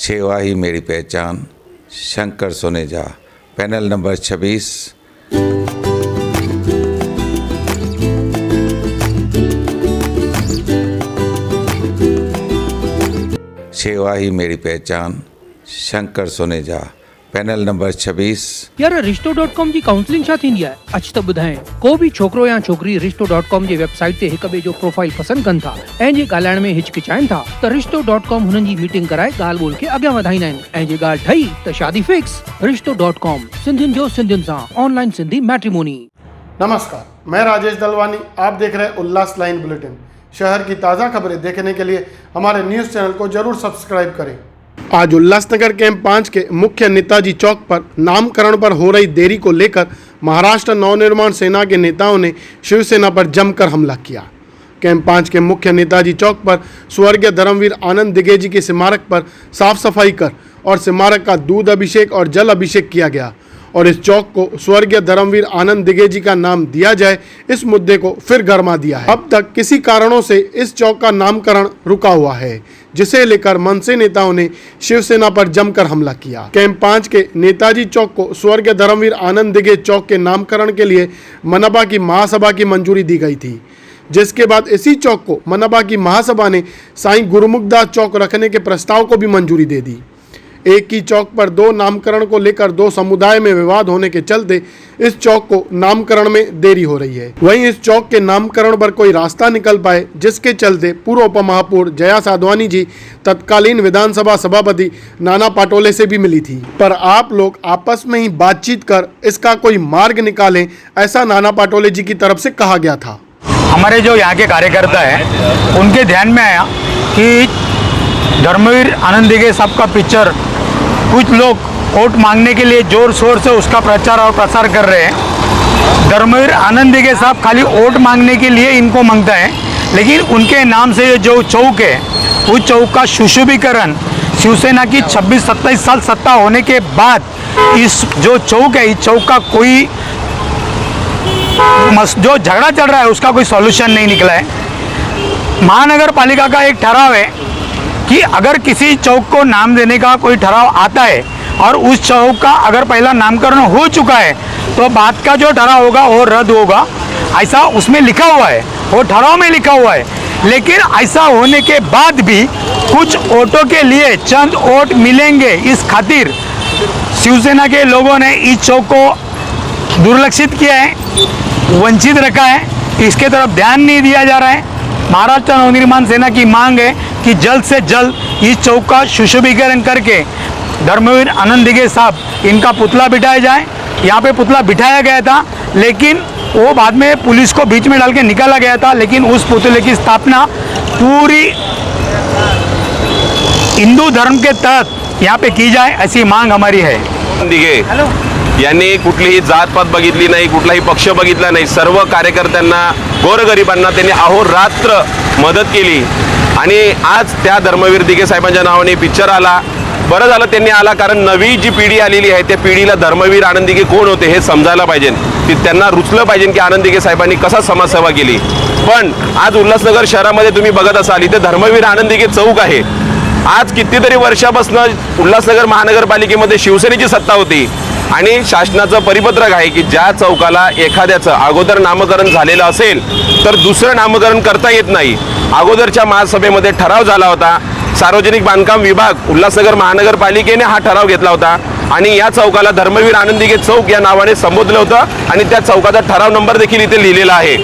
सेवा ही मेरी पहचान, शंकर सोनेजा, पैनल नंबर 26। सेवा ही मेरी पहचान, शंकर सोनेजा, पैनल नंबर 26। यार रिश्तो.com जी काउंसलिंग छा थींदी आहे? अच त ॿुधाए। को भी छोकरो या छोकरी रिश्तो.com जी वेबसाइट ते हिक ॿिए जो प्रोफाइल पसंद कनि था ऐं जे ॻाल्हाइण में हिचकिचाइनि था त रिश्तो.com हुननि जी मीटिंग कराए ॻाल्हि ॿोल खे अॻियां वधाईंदा आहिनि ऐं जे ॻाल्हि ठही त शादी फिक्स। रिश्तो.com, सिंधियुनि जो सिंधियुनि सां, ऑनलाइन सिंधी मैट्रिमोनी। नमस्कार, मैं राजेश दलवानी। आप देख रहे हैं उल्लास लाइन बुलेटिन। शहर की ताज़ा खबरें देखने के लिए हमारे न्यूज़ चैनल को जरूर सब्सक्राइब करें। आज उल्लासनगर कैंप 5 के मुख्य नेताजी चौक पर नामकरण पर हो रही देरी को लेकर महाराष्ट्र नवनिर्माण सेना के नेताओं ने शिवसेना पर जमकर हमला किया। कैंप 5 के मुख्य नेताजी चौक पर स्वर्गीय धर्मवीर आनंद दिगेजी के स्मारक पर साफ सफाई कर और स्मारक का दूध अभिषेक और जल अभिषेक किया गया और इस चौक को स्वर्गीय धर्मवीर आनंद दिगेजी का नाम दिया जाए, इस मुद्दे को फिर गरमा दिया है। अब तक किसी कारणों से इस चौक का नामकरण रुका हुआ है, जिसे लेकर मनसे नेताओं ने शिवसेना पर जमकर हमला किया। कैंप 5 के नेताजी चौक को स्वर्गीय धर्मवीर आनंद दिगेज चौक के नामकरण के लिए मनपा की महासभा की मंजूरी दी गई थी, जिसके बाद इसी चौक को मनपा की महासभा ने साईं गुरुमुखदास चौक रखने के प्रस्ताव को भी मंजूरी दे दी। एक ही चौक पर दो नामकरण को लेकर दो समुदाय में विवाद होने के चलते इस चौक को नामकरण में देरी हो रही है। वहीं इस चौक के नामकरण पर कोई रास्ता निकल पाए, जिसके चलते पूर्व उप महापौर जया साधवानी जी तत्कालीन विधानसभा सभापति नाना पाटोले से भी मिली थी, पर आप लोग आपस में ही बातचीत कर इसका कोई मार्ग निकालें, ऐसा नाना पाटोले जी की तरफ से कहा गया था। हमारे जो यहाँ के कार्यकर्ता हैं उनके ध्यान में आया कि धर्मवीर आनंद दिगेज साहब का पिक्चर कुछ लोग वोट मांगने के लिए जोर शोर से उसका प्रचार और प्रसार कर रहे हैं। धर्मवीर आनंद दिगेज साहब खाली वोट मांगने के लिए इनको मांगता है, लेकिन उनके नाम से ये जो चौक है उस चौक का सुशोभीकरण शिवसेना की 26-27 साल सत्ता होने के बाद इस जो चौक है, इस चौक का कोई जो झगड़ा चल रहा है उसका कोई सॉल्यूशन नहीं निकला है। महानगर पालिका का एक ठराव है कि अगर किसी चौक को नाम देने का कोई ठराव आता है और उस चौक का अगर पहला नामकरण हो चुका है तो बाद का जो ठराव होगा वो रद्द होगा, ऐसा उसमें लिखा हुआ है, वो ठराव में लिखा हुआ है। लेकिन ऐसा होने के बाद भी कुछ वोटों के लिए चंद वोट मिलेंगे, इस खातिर शिवसेना के लोगों ने इस चौक को दुर्लक्षित किया है, वंचित रखा है, इसके तरफ ध्यान नहीं दिया जा रहा है। महाराष्ट्र नवनिर्माण सेना की मांग है कि जल्द से जल्द इस चौक का सुशोभीकरण करके धर्मवीर आनंद दिगेज साहब इनका पुतला बिठाया जाए। यहाँ पे पुतला बिठाया गया था, लेकिन वो बाद में पुलिस को बीच में डाल के निकाला गया था, लेकिन उस पुतले की स्थापना पूरी हिंदू धर्म के तहत यहाँ पे की जाए, ऐसी मांग हमारी है। यांनी कुठलीही जातपात बघितली नाही, कुठलाही पक्ष बघितला नाही, सर्व कार्यकर्त्यांना गोरगरिबांना त्यांनी अहोरात्र मदत केली आणि आज त्या धर्मवीर दिगेज साहेबांच्या नावाने पिक्चर आला। बरं झालं त्यांनी आला, कारण नवी जी पिढी आलेली आहे त्या पिढीला धर्मवीर आनंद दिगेज कोण होते हे समजायला पाहिजे, त्यांना रुचलं पाहिजे की आनंद दिगेज साहेबांनी कसा समाजसेवा केली। पण आज उल्हासनगर शहरामध्ये तुम्ही बघत असाल इथे धर्मवीर आनंद दिगेज चौक आहे। आज कितीतरी वर्षापासून उल्हासनगर महानगरपालिकेमध्ये शिवसेनेची सत्ता होती आणि शासनाचं परिपत्रक आहे की ज्या चौकाला एखाद्याचं अगोदर नामकरण झालेलं असेल तर दुसरं नामकरण करता येत नाही। अगोदरच्या महासभेमध्ये ठराव झाला होता, सार्वजनिक बांधकाम विभाग उल्हासनगर महानगरपालिकेने हा ठराव घेतला होता आणि या चौकाला धर्मवीर आनंद दिगेज चौक या नावाने संबोधलं होतं आणि त्या चौकाचा ठराव नंबर देखील इथे लिहिलेला आहे।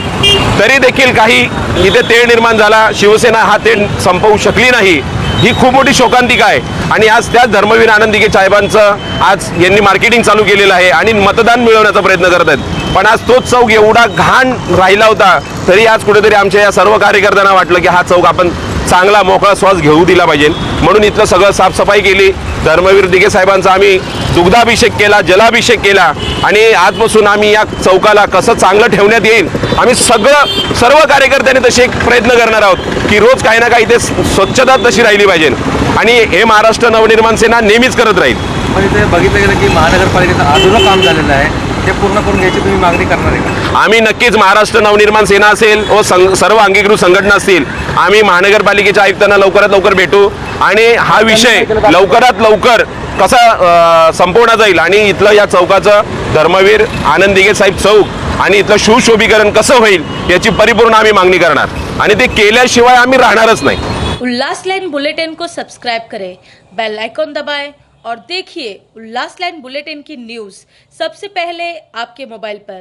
तरी देखील काही इथे तेढ निर्माण झाला, शिवसेना हा तेढ संपवू शकली नाही, ही खूप मोठी शोकांतिका आहे। आणि आज त्याच धर्मवीर आनंद दिगेज साहेबांचं आज यांनी मार्केटिंग चालू केलेलं आहे आणि मतदान मिळवण्याचा प्रयत्न करत आहेत। पण आज तोच चौक एवढा घाण राहिला होता, तरी आज कुठेतरी आमच्या या सर्व कार्यकर्त्यांना वाटलं की हा चौक आपण चांगला मोकळा श्वास घेऊ दिला पाहिजे, म्हणून इथलं सगळं साफसफाई केली। धर्मवीर दिगेज साहेबांचा आम्ही दुग्धाभिषेक केला, जलाभिषेक केला आणि आजपासून आम्ही या चौकाला कसं चांगलं ठेवण्यात येईल आम्ही सर्व कार्यकर्त्यांनी तसे एक प्रयत्न करणार आहोत की रोज काही ना काही इथे स्वच्छता तशी राहिली पाहिजे आणि हे महाराष्ट्र नवनिर्माण सेना नेहमीच करत राहील। म्हणजे ते बघितलं गेलं की महानगरपालिकेचं अधुरं काम झालेलं आहे, ते पूर्ण करून घ्यायची तुम्ही मागणी करणार आहे का? आम्ही नक्कीच महाराष्ट्र नवनिर्माण सेना असेल व सर्व अंगीकृत संघटना असतील, आम्ही महानगरपालिकेच्या आयुक्तांना लवकरात लवकर भेटू आणि हा विषय लवकरात लवकर कसा संपवण्यात जाईल आणि इथलं या चौकाचं धर्मवीर आनंद दिघे साहेब चौक आणि इथलं सुशोभीकरण कसं होईल याची परिपूर्ण आम्ही मागणी करणार आणि ते केल्याशिवाय आम्ही राहणारच नाही। उल्लास लाइन बुलेटिन को सब्सक्राइब करें, बेल आइकॉन दबाएं और देखिए उल्लास लाइन बुलेटिन की न्यूज़ सबसे पहले आपके मोबाइल पर।